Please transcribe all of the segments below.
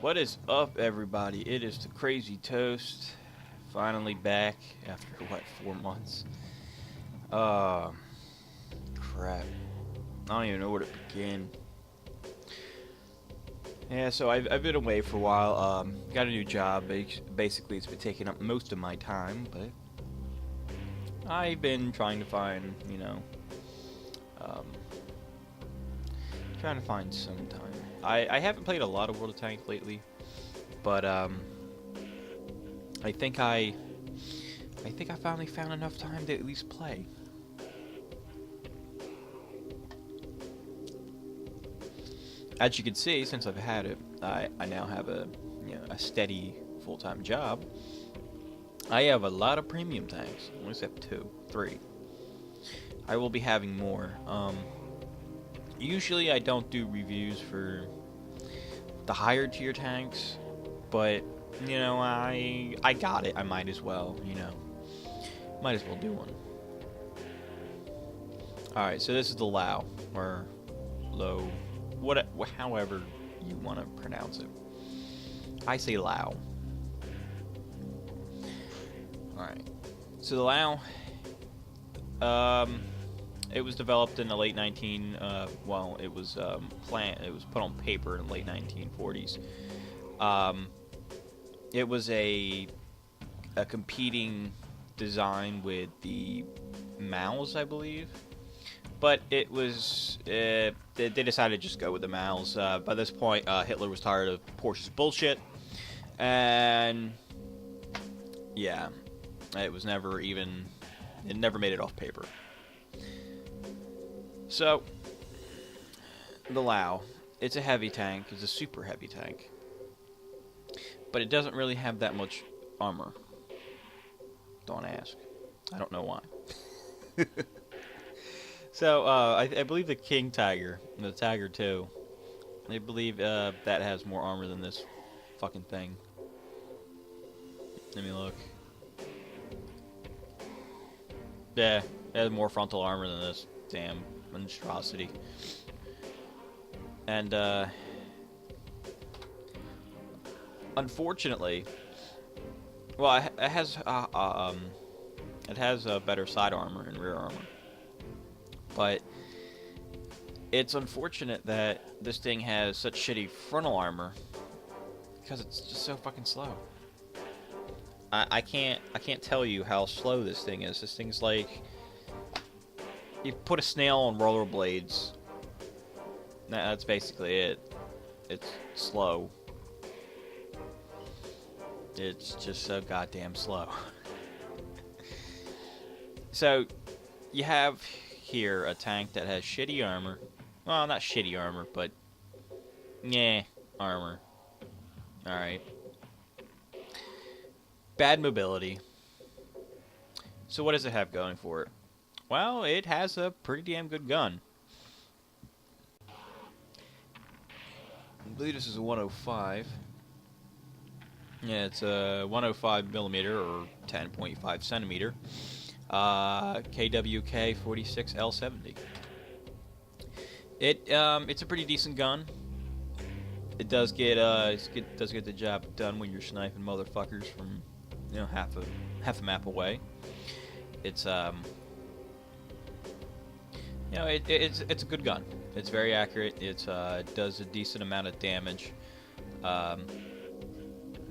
What is up, everybody? It is the Crazy Toast. Finally back after, what, 4 months? Crap. I don't even know where to begin. Yeah, so I've been away for a while. Got a new job. Basically, it's been taking up most of my time, but I've been trying to find, trying to find some time. I haven't played a lot of World of Tanks lately, but I think I finally found enough time to at least play. As you can see, since I've had it, I now have a steady full-time job. I have a lot of premium tanks. I only have 2, 3. I will be having more. Usually I don't do reviews for the higher tier tanks, but I got it. I might as well, might as well do one. All right, so this is the Lowe or Lowe, however you want to pronounce it. I say Lowe. All right, so the Lowe. It was developed in the late it was it was put on paper in the late 1940s. It was a competing design with the Maus, I believe, but it was they decided to just go with the Maus. By this point, Hitler was tired of Porsche's bullshit, and yeah, it never made it off paper. So, the Lowe, it's a heavy tank. It's a super heavy tank. But it doesn't really have that much armor. Don't ask. I don't know why. So, I believe the King Tiger, and the Tiger 2, I believe that has more armor than this fucking thing. Let me look. Yeah, it has more frontal armor than this damn monstrosity. And unfortunately, well, it has better side armor and rear armor, but it's unfortunate that this thing has such shitty frontal armor because it's just so fucking slow. I can't tell you how slow this thing is. This thing's like, you put a snail on rollerblades. That's basically it. It's slow. It's just so goddamn slow. So, you have here a tank that has shitty armor. Well, not shitty armor, but armor. Alright. Bad mobility. So what does it have going for it? Well, it has a pretty damn good gun. I believe this is a 105. Yeah, it's a 105 millimeter or 10.5 centimeter. KWK 46L70. It's a pretty decent gun. It does get the job done when you're sniping motherfuckers from half a map away. It's it's a good gun. It's very accurate. It does a decent amount of damage. Yeah,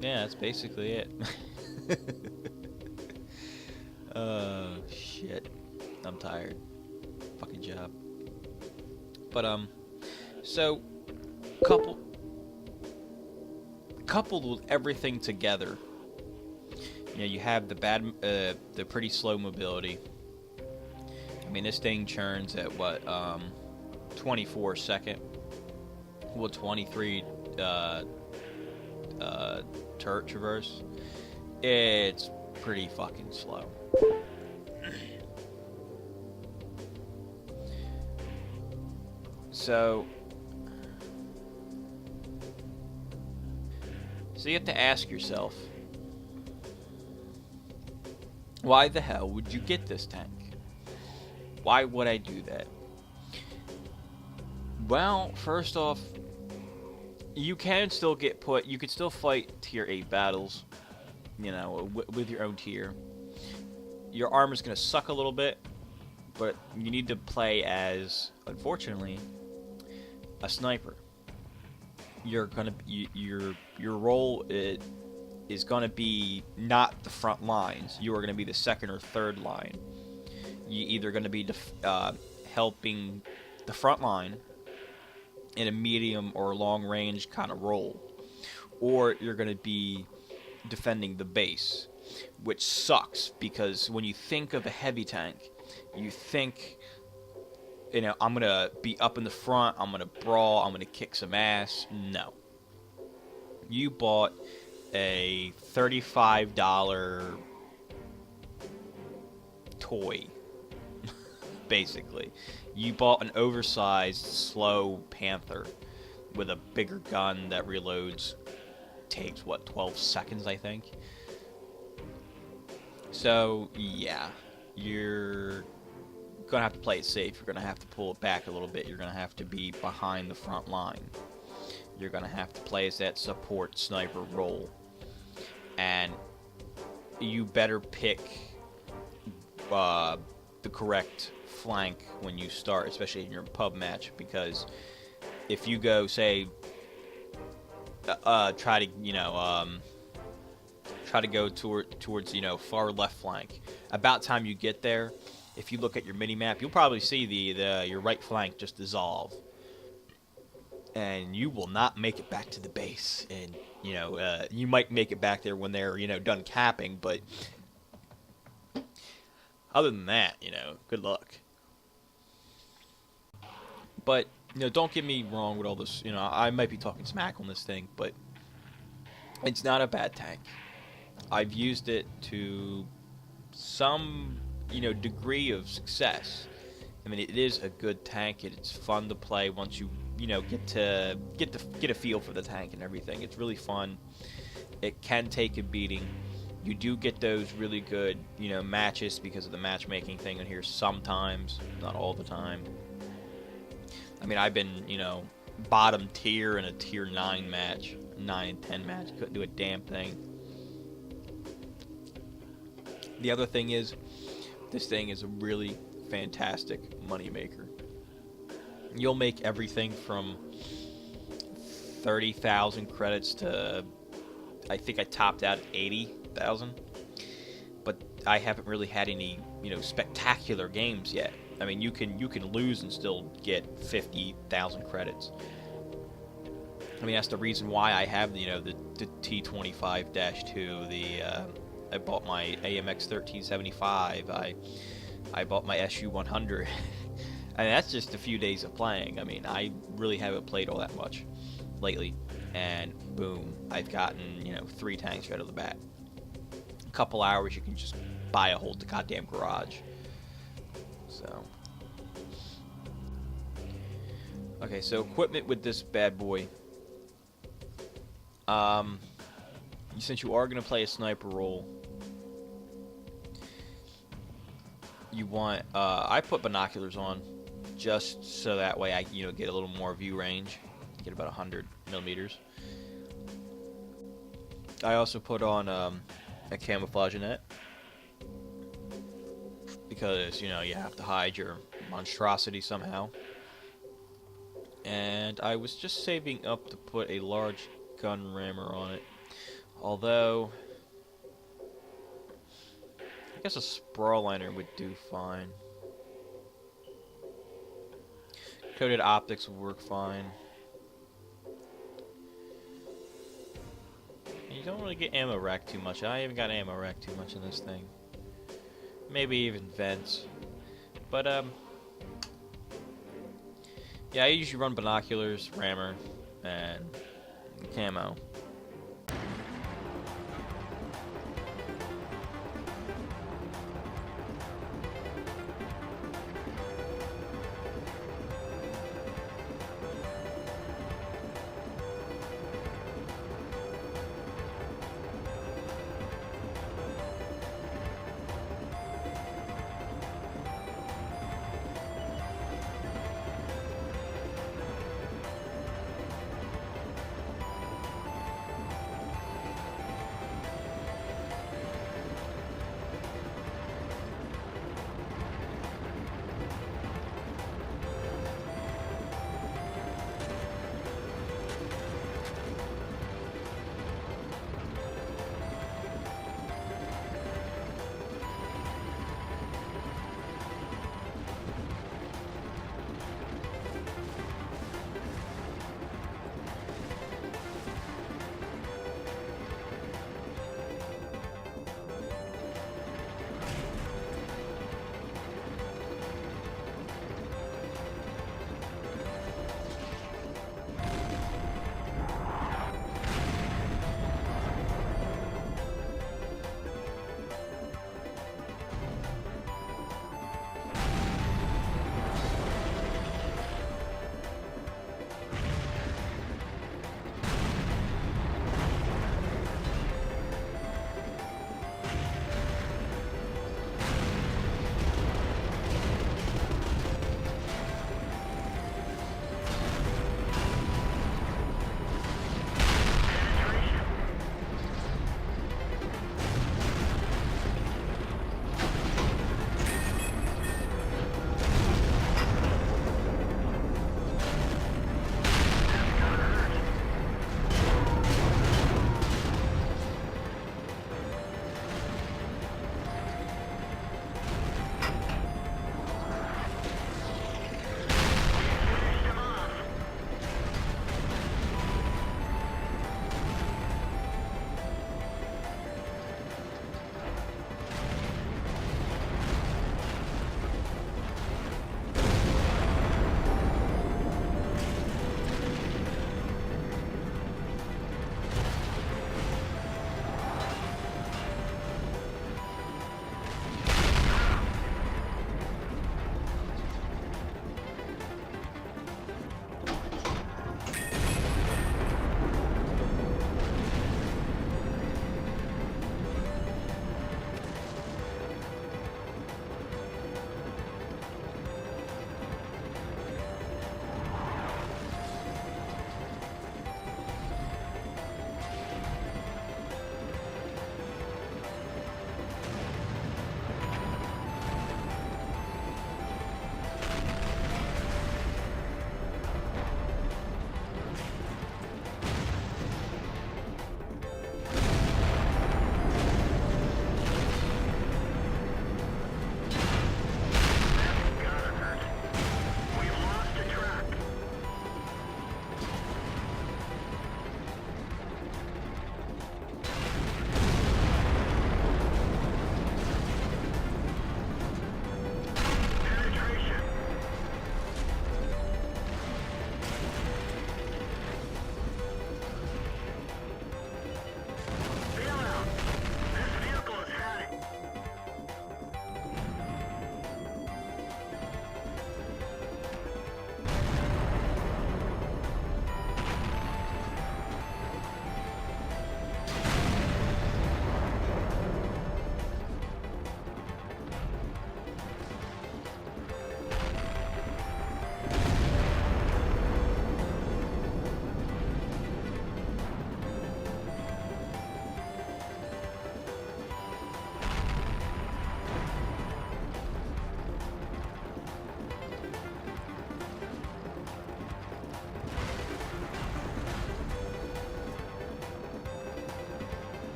that's basically it. Shit. I'm tired. Fucking job. But so coupled with everything together, you have the pretty slow mobility. I mean, this thing churns at what, 24 second, well, 23 turret traverse. It's pretty fucking slow. So you have to ask yourself, why the hell would you get this tank? Why would I do that? Well, first off, You can still get put. You could still fight tier 8 battles, you know, with your own tier. Your armor's gonna suck a little bit, but you need to play as, unfortunately, a sniper. You're gonna your role is gonna be not the front lines. You are gonna be the second or third line. You either gonna be helping the front line in a medium or long range kind of role, or you're gonna be defending the base, which sucks because when you think of a heavy tank, you think, you know, I'm gonna be up in the front, I'm gonna brawl, I'm gonna kick some ass. No. You bought a $35 toy, basically. You bought an oversized, slow Panther with a bigger gun that reloads, takes, what, 12 seconds, I think? So, yeah, you're gonna have to play it safe. You're gonna have to pull it back a little bit. You're gonna have to be behind the front line. You're gonna have to play as that support sniper role. And you better pick the correct flank when you start, especially in your pub match, because if you go, say, try to go towards, you know, far left flank. About time you get there, if you look at your mini map, you'll probably see your right flank just dissolve, and you will not make it back to the base. And you know, you might make it back there when they're, you know, done capping, but other than that, you know, good luck. But you know, don't get me wrong with all this. You know, I might be talking smack on this thing, but it's not a bad tank. I've used it to some, you know, degree of success. I mean, it is a good tank. It's fun to play once you know, get a feel for the tank and everything. It's really fun. It can take a beating. You do get those really good, you know, matches because of the matchmaking thing in here sometimes, not all the time. I mean, I've been, you know, bottom tier in a tier 9 match, 9 and 10 match. Couldn't do a damn thing. The other thing is, this thing is a really fantastic moneymaker. You'll make everything from 30,000 credits to, I think I topped out at 80,000. But I haven't really had any, you know, spectacular games yet. I mean, you can lose and still get 50,000 credits. I mean, that's the reason why I have, you know, the T25-2, I bought my AMX 1375, I bought my SU 100. And that's just a few days of playing. I mean, I really haven't played all that much lately. And boom, I've gotten, you know, 3 tanks right out of the bat. A couple hours, you can just buy a whole goddamn garage. So. Okay, so equipment with this bad boy. Since you are going to play a sniper role, you want, I put binoculars on just so that way I, you know, get a little more view range, get about 100 millimeters. I also put on a camouflage net because, you know, you have to hide your monstrosity somehow. And I was just saving up to put a large gun rammer on it, although I guess a sprawl liner would do fine. Coated optics would work fine. You don't really get ammo rack too much. I haven't got ammo rack too much in this thing. Maybe even vents. But, yeah, I usually run binoculars, rammer, and camo.